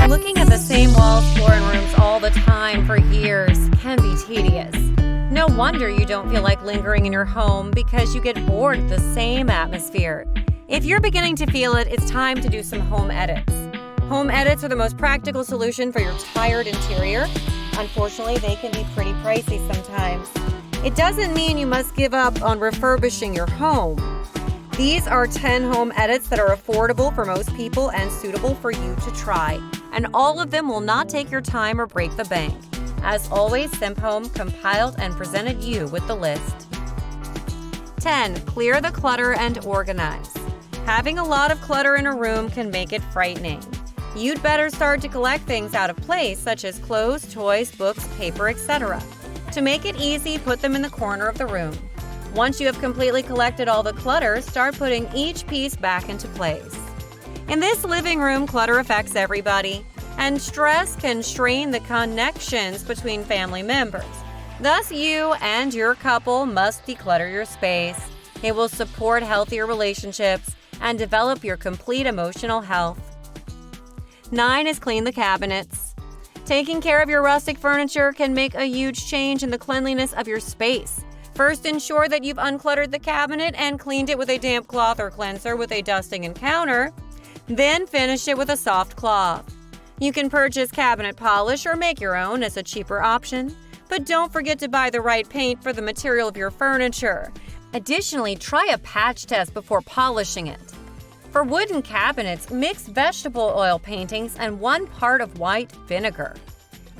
Looking at the same walls, floor, and rooms all the time for years can be tedious. No wonder you don't feel like lingering in your home because you get bored of the same atmosphere. If you're beginning to feel it, it's time to do some home edits. Home edits are the most practical solution for your tired interior. Unfortunately, they can be pretty pricey sometimes. It doesn't mean you must give up on refurbishing your home. These are 10 home edits that are affordable for most people and suitable for you to try. And all of them will not take your time or break the bank. As always, SimpHome compiled and presented you with the list. 10. Clear the clutter and organize. Having a lot of clutter in a room can make it frightening. You'd better start to collect things out of place, such as clothes, toys, books, paper, etc. To make it easy, put them in the corner of the room. Once you have completely collected all the clutter, start putting each piece back into place. In this living room, clutter affects everybody, and stress can strain the connections between family members. Thus, you and your couple must declutter your space. It will support healthier relationships and develop your complete emotional health. 9 is clean the cabinets. Taking care of your rustic furniture can make a huge change in the cleanliness of your space. First, ensure that you've uncluttered the cabinet and cleaned it with a damp cloth or cleanser with a dusting and counter. Then finish it with a soft cloth. You can purchase cabinet polish or make your own as a cheaper option. But don't forget to buy the right paint for the material of your furniture. Additionally, try a patch test before polishing it. For wooden cabinets, mix vegetable oil paintings and 1 part of white vinegar.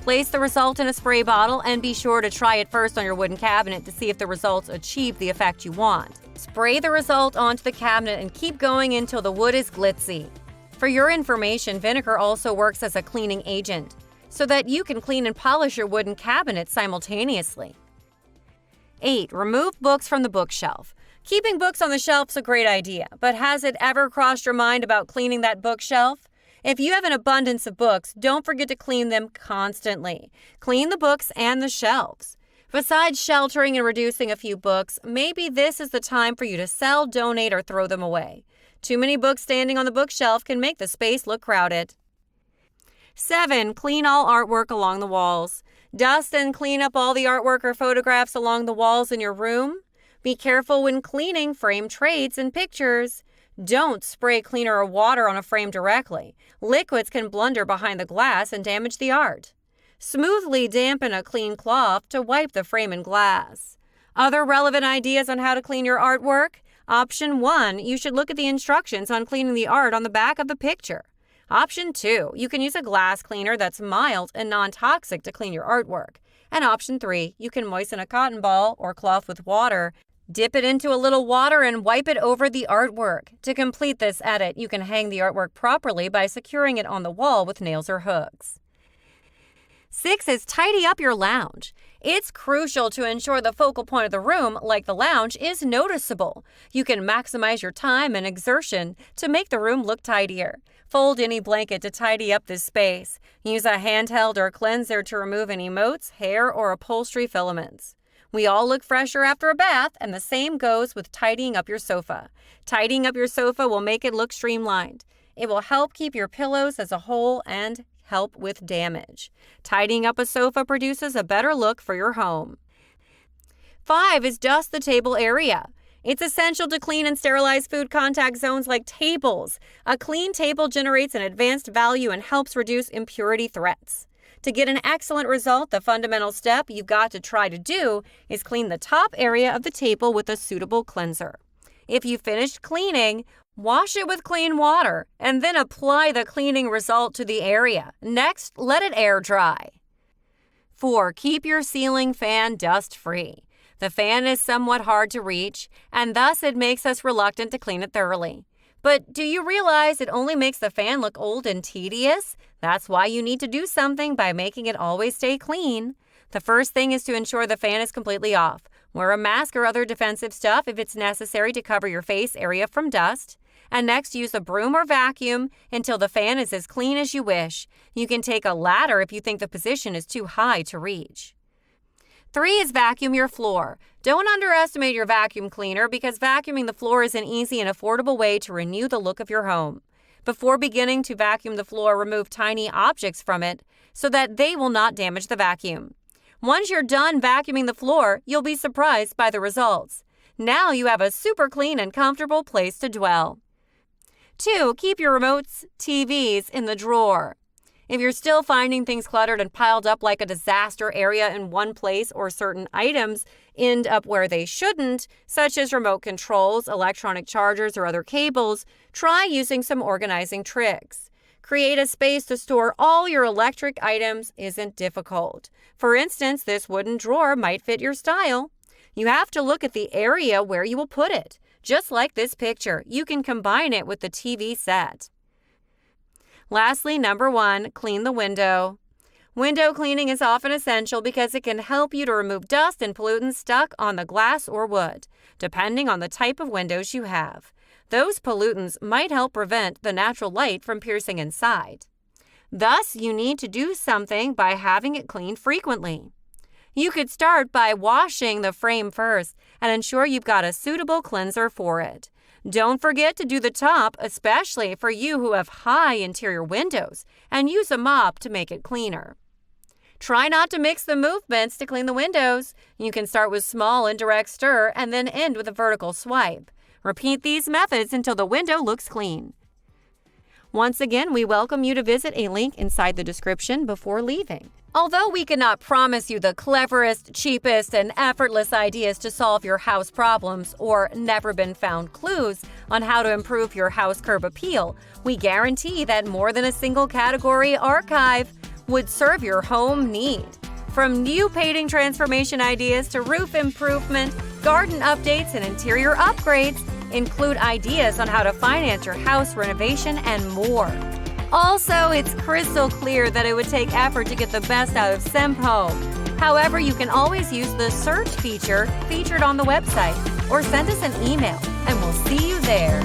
Place the result in a spray bottle and be sure to try it first on your wooden cabinet to see if the results achieve the effect you want. Spray the result onto the cabinet and keep going until the wood is glitzy. For your information, vinegar also works as a cleaning agent, so that you can clean and polish your wooden cabinet simultaneously. 8. Remove books from the bookshelf. Keeping books on the shelf is a great idea, but has it ever crossed your mind about cleaning that bookshelf? If you have an abundance of books, don't forget to clean them constantly. Clean the books and the shelves. Besides sheltering and reducing a few books, maybe this is the time for you to sell, donate, or throw them away. Too many books standing on the bookshelf can make the space look crowded. 7. Clean all artwork along the walls. Dust and clean up all the artwork or photographs along the walls in your room. Be careful when cleaning framed trays and pictures. Don't spray cleaner or water on a frame directly. Liquids can blunder behind the glass and damage the art. Smoothly dampen a clean cloth to wipe the frame and glass. Other relevant ideas on how to clean your artwork? Option 1, you should look at the instructions on cleaning the art on the back of the picture. Option 2, you can use a glass cleaner that's mild and non-toxic to clean your artwork. And option 3, you can moisten a cotton ball or cloth with water. Dip it into a little water and wipe it over the artwork. To complete this edit, you can hang the artwork properly by securing it on the wall with nails or hooks. 6 is tidy up your lounge. It's crucial to ensure the focal point of the room, like the lounge, is noticeable. You can maximize your time and exertion to make the room look tidier. Fold any blanket to tidy up this space. Use a handheld or cleanser to remove any motes, hair, or upholstery filaments. We all look fresher after a bath, and the same goes with tidying up your sofa. Tidying up your sofa will make it look streamlined. It will help keep your pillows as a whole and help with damage. Tidying up a sofa produces a better look for your home. 5 is dust the table area. It's essential to clean and sterilize food contact zones like tables. A clean table generates an advanced value and helps reduce impurity threats. To get an excellent result, the fundamental step you've got to try to do is clean the top area of the table with a suitable cleanser. If you finished cleaning, wash it with clean water and then apply the cleaning result to the area. Next, let it air dry. 4. Keep your ceiling fan dust-free. The fan is somewhat hard to reach, and thus it makes us reluctant to clean it thoroughly. But do you realize it only makes the fan look old and tedious? That's why you need to do something by making it always stay clean. The first thing is to ensure the fan is completely off. Wear a mask or other defensive stuff if it's necessary to cover your face area from dust. And next, use a broom or vacuum until the fan is as clean as you wish. You can take a ladder if you think the position is too high to reach. 3 is vacuum your floor. Don't underestimate your vacuum cleaner because vacuuming the floor is an easy and affordable way to renew the look of your home. Before beginning to vacuum the floor, remove tiny objects from it so that they will not damage the vacuum. Once you're done vacuuming the floor, you'll be surprised by the results. Now you have a super clean and comfortable place to dwell. 2. Keep your remotes, TVs in the drawer. If you're still finding things cluttered and piled up like a disaster area in one place, or certain items end up where they shouldn't, such as remote controls, electronic chargers, or other cables, try using some organizing tricks. Create a space to store all your electric items isn't difficult. For instance, this wooden drawer might fit your style. You have to look at the area where you will put it. Just like this picture, you can combine it with the TV set. Lastly, number 1, clean the window. Window cleaning is often essential because it can help you to remove dust and pollutants stuck on the glass or wood, depending on the type of windows you have. Those pollutants might help prevent the natural light from piercing inside. Thus, you need to do something by having it cleaned frequently. You could start by washing the frame first and ensure you've got a suitable cleanser for it. Don't forget to do the top, especially for you who have high interior windows, and use a mop to make it cleaner. Try not to mix the movements to clean the windows. You can start with small indirect stir and then end with a vertical swipe. Repeat these methods until the window looks clean. Once again, we welcome you to visit a link inside the description before leaving. Although we cannot promise you the cleverest, cheapest, and effortless ideas to solve your house problems or never-been-found clues on how to improve your house curb appeal, we guarantee that more than a single category archive would serve your home need. From new painting transformation ideas to roof improvement, garden updates, and interior upgrades, include ideas on how to finance your house renovation and more. Also, it's crystal clear that it would take effort to get the best out of Sempo. However, you can always use the search feature featured on the website or send us an email, and we'll see you there.